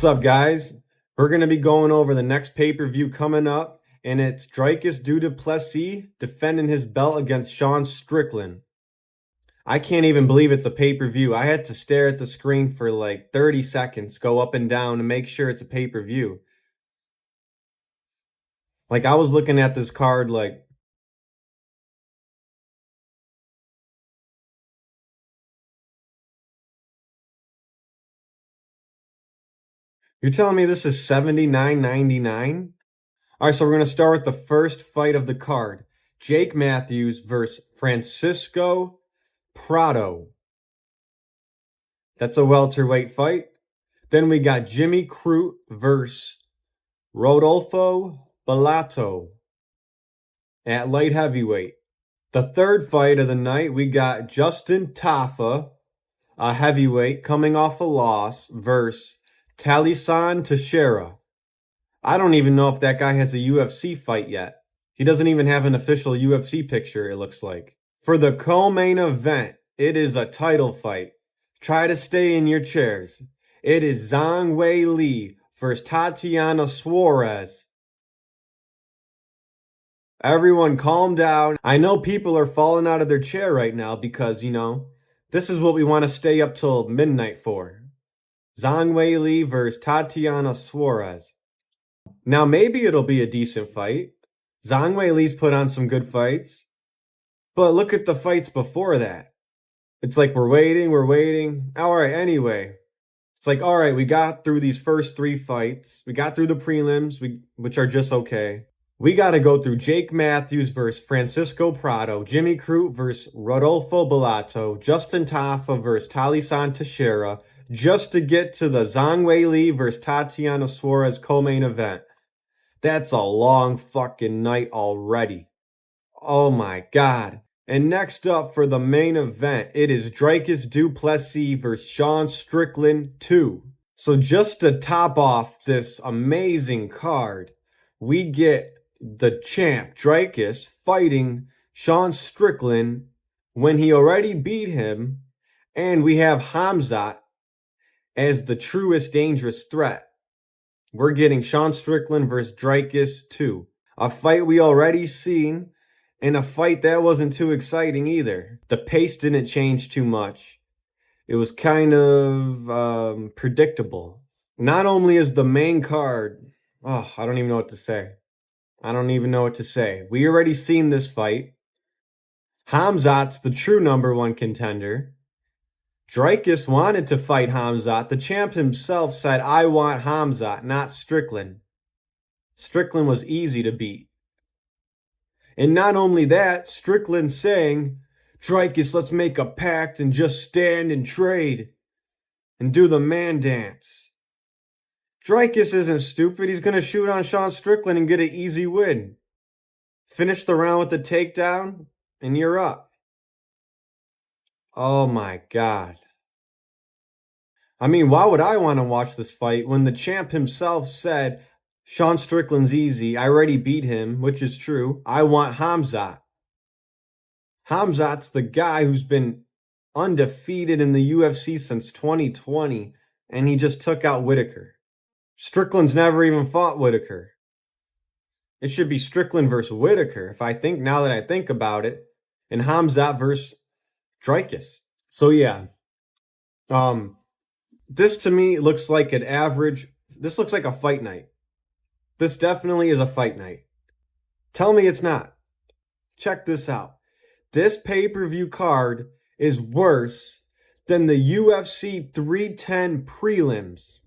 What's up, guys? We're going to be going over the next pay-per-view coming up, and it's Dricus Du Plessis defending his belt against Sean Strickland. I can't even believe it's a pay-per-view. I had to stare at the screen for like 30 seconds, go up and down to make sure it's a pay-per-view. Like, I was looking at this card like, you're telling me this is $79.99? All right, so we're going to start with the first fight of the card. Jake Matthews versus Francisco Prado. That's a welterweight fight. Then we got Jimmy Crute versus Rodolfo Bellato at light heavyweight. The third fight of the night, we got Justin Tafa, a heavyweight coming off a loss, versus Talisan Teixeira. I don't even know if that guy has a UFC fight yet. He doesn't even have an official UFC picture, it looks like. For the co-main event, it is a title fight. Try to stay in your chairs. It is Zhang Weili versus Tatiana Suarez. Everyone calm down. I know people are falling out of their chair right now because, this is what we want to stay up till midnight for. Zhang Weili versus Tatiana Suarez. Now, maybe it'll be a decent fight. Zhang Weili's put on some good fights. But look at the fights before that. It's like we're waiting. All right, anyway. It's like, all right, we got through these first three fights. We got through the prelims, which are just okay. We got to go through Jake Matthews versus Francisco Prado, Jimmy Crute versus Rodolfo Bellato, Justin Tafa versus Talisan Teixeira, just to get to the Zhang Weili versus Tatiana Suarez co-main event. That's a long fucking night already. Oh my God. And next up for the main event, it is Dricus Du Plessis versus Sean Strickland 2. So just to top off this amazing card, we get the champ, Dricus, fighting Sean Strickland when he already beat him, and we have Khamzat as the truest dangerous threat. We're getting Sean Strickland versus Dricus 2. A fight we already seen, and a fight that wasn't too exciting either. The pace didn't change too much. It was kind of predictable. Not only is the main card, I don't even know what to say. We already seen this fight. Khamzat's the true #1 contender. Dricus wanted to fight Khamzat. The champ himself said, I want Khamzat, not Strickland. Strickland was easy to beat. And not only that, Strickland saying, Dricus, let's make a pact and just stand and trade and do the man dance. Dricus isn't stupid. He's going to shoot on Sean Strickland and get an easy win. Finish the round with the takedown, and you're up. Oh my God. I mean, why would I want to watch this fight when the champ himself said, Sean Strickland's easy, I already beat him, which is true. I want Khamzat. Khamzat's the guy who's been undefeated in the UFC since 2020, and he just took out Whitaker. Strickland's never even fought Whitaker. It should be Strickland versus Whitaker, now that I think about it, and Khamzat versus Dricus. So yeah, this to me looks like this looks like a fight night. This definitely is a fight night. Tell me it's not. Check this out. This pay-per-view card is worse than the UFC 310 prelims.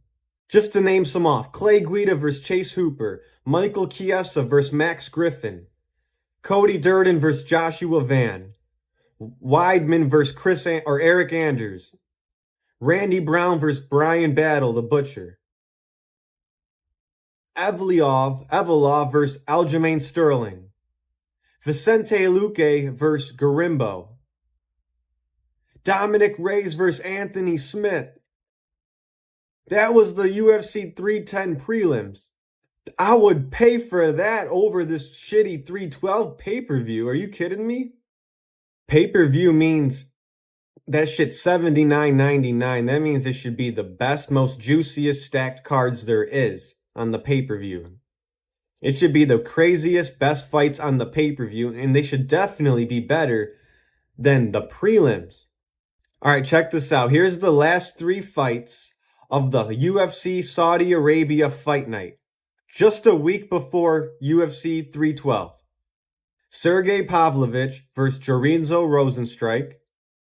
Just to name some off. Clay Guida versus Chase Hooper. Michael Chiesa versus Max Griffin. Cody Durden versus Joshua Van. Weidman versus Eric Anders. Randy Brown versus Brian Battle, the Butcher. Evolov versus Aljamain Sterling. Vicente Luque versus Garimbo. Dominic Reyes versus Anthony Smith. That was the UFC 310 prelims. I would pay for that over this shitty 312 pay-per-view. Are you kidding me? Pay-per-view means That shit's $79.99. That means it should be the best, most juiciest stacked cards there is on the pay-per-view. It should be the craziest, best fights on the pay-per-view, and they should definitely be better than the prelims. All right, check this out. Here's the last 3 fights of the UFC Saudi Arabia Fight Night, just a week before UFC 312. Sergey Pavlovich versus Jorinzo Rosenstrike,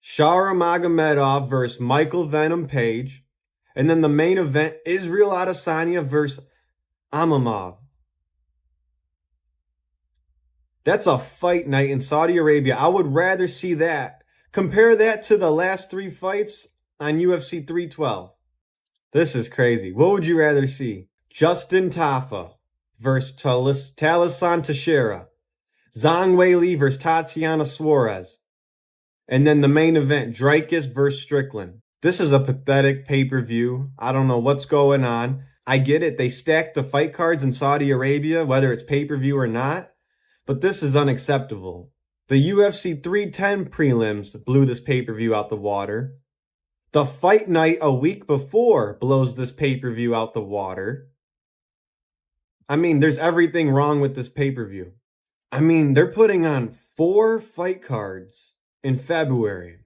Shara Magomedov versus Michael Venom Page, and then the main event, Israel Adesanya versus Amamov. That's a fight night in Saudi Arabia. I would rather see that. Compare that to the last 3 fights on UFC 312. This is crazy. What would you rather see? Justin Tafa versus Talisan Teixeira. Zhang Weili versus Tatiana Suarez. And then the main event, Dricus versus Strickland. This is a pathetic pay-per-view. I don't know what's going on. I get it. They stack the fight cards in Saudi Arabia, whether it's pay-per-view or not. But this is unacceptable. The UFC 310 prelims blew this pay-per-view out the water. The fight night a week before blows this pay-per-view out the water. I mean, there's everything wrong with this pay-per-view. I mean, they're putting on 4 fight cards in February.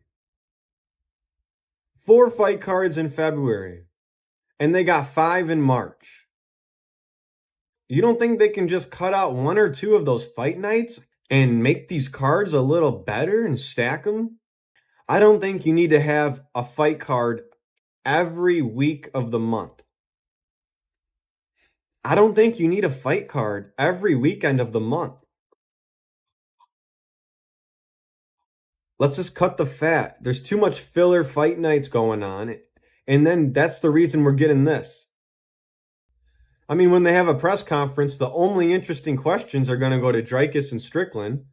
4 fight cards in February. And they got 5 in March. You don't think they can just cut out 1 or 2 of those fight nights and make these cards a little better and stack them? I don't think you need to have a fight card every week of the month. I don't think you need a fight card every weekend of the month. Let's just cut the fat. There's too much filler fight nights going on. And then that's the reason we're getting this. I mean, when they have a press conference, the only interesting questions are going to go to Dricus and Strickland.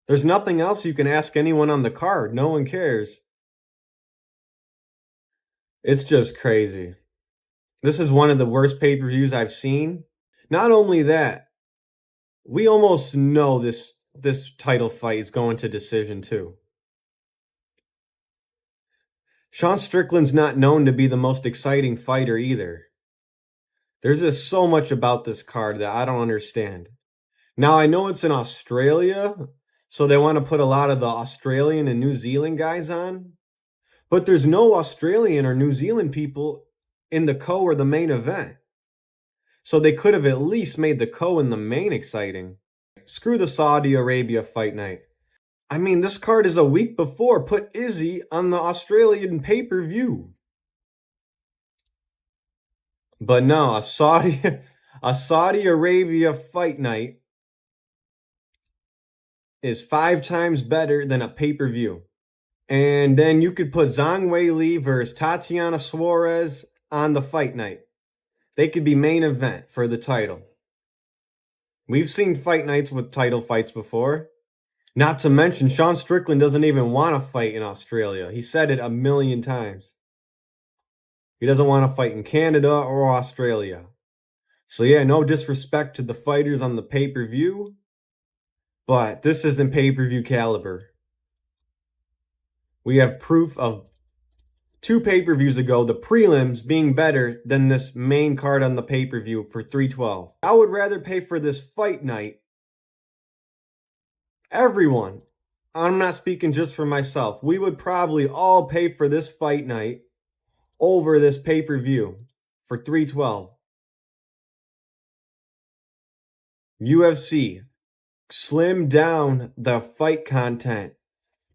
There's nothing else you can ask anyone on the card. No one cares. It's just crazy. This is one of the worst pay-per-views I've seen. Not only that, we almost know this title fight is going to decision too. Sean Strickland's not known to be the most exciting fighter either. There's just so much about this card that I don't understand. Now, I know it's in Australia, so they want to put a lot of the Australian and New Zealand guys on. But there's no Australian or New Zealand people in the co or the main event. So they could have at least made the co and the main exciting. Screw the Saudi Arabia fight night. I mean, this card is a week before. Put Izzy on the Australian pay-per-view. But no, a Saudi Arabia fight night is 5 times better than a pay-per-view. And then you could put Zhang Weili versus Tatiana Suarez on the fight night. They could be main event for the title. We've seen fight nights with title fights before. Not to mention, Sean Strickland doesn't even want to fight in Australia. He said it a million times. He doesn't want to fight in Canada or Australia. So yeah, no disrespect to the fighters on the pay-per-view, but this isn't pay-per-view caliber. We have proof of 2 pay-per-views ago, the prelims being better than this main card on the pay-per-view for 312. I would rather pay for this fight night. Everyone, I'm not speaking just for myself, we would probably all pay for this fight night over this pay-per-view for 312. UFC, slim down the fight content.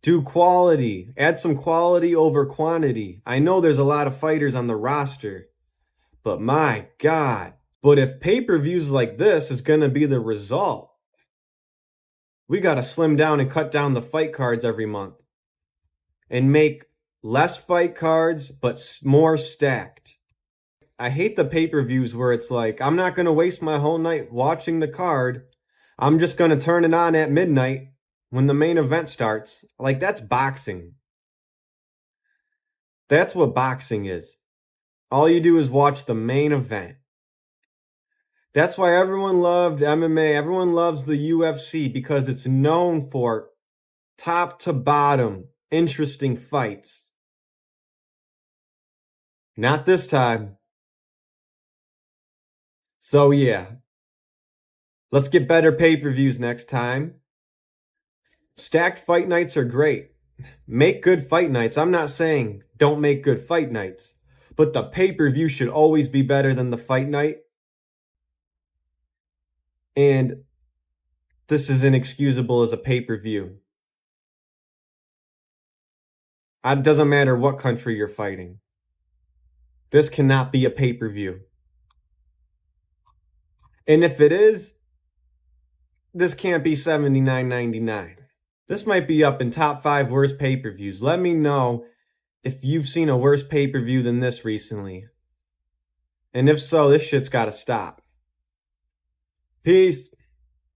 Do quality. Add some quality over quantity. I know there's a lot of fighters on the roster, but my God. But if pay-per-views like this is going to be the result, we got to slim down and cut down the fight cards every month and make less fight cards, but more stacked. I hate the pay-per-views where it's like, I'm not going to waste my whole night watching the card. I'm just going to turn it on at midnight when the main event starts. Like, that's boxing. That's what boxing is. All you do is watch the main event. That's why everyone loved MMA. Everyone loves the UFC because it's known for top to bottom interesting fights. Not this time. So yeah, let's get better pay-per-views next time. Stacked fight nights are great. Make good fight nights. I'm not saying don't make good fight nights, but the pay-per-view should always be better than the fight night. And this is inexcusable as a pay-per-view. It doesn't matter what country you're fighting. This cannot be a pay-per-view. And if it is, this can't be $79.99. This might be up in top 5 worst pay-per-views. Let me know if you've seen a worse pay-per-view than this recently. And if so, this shit's gotta stop. Peace.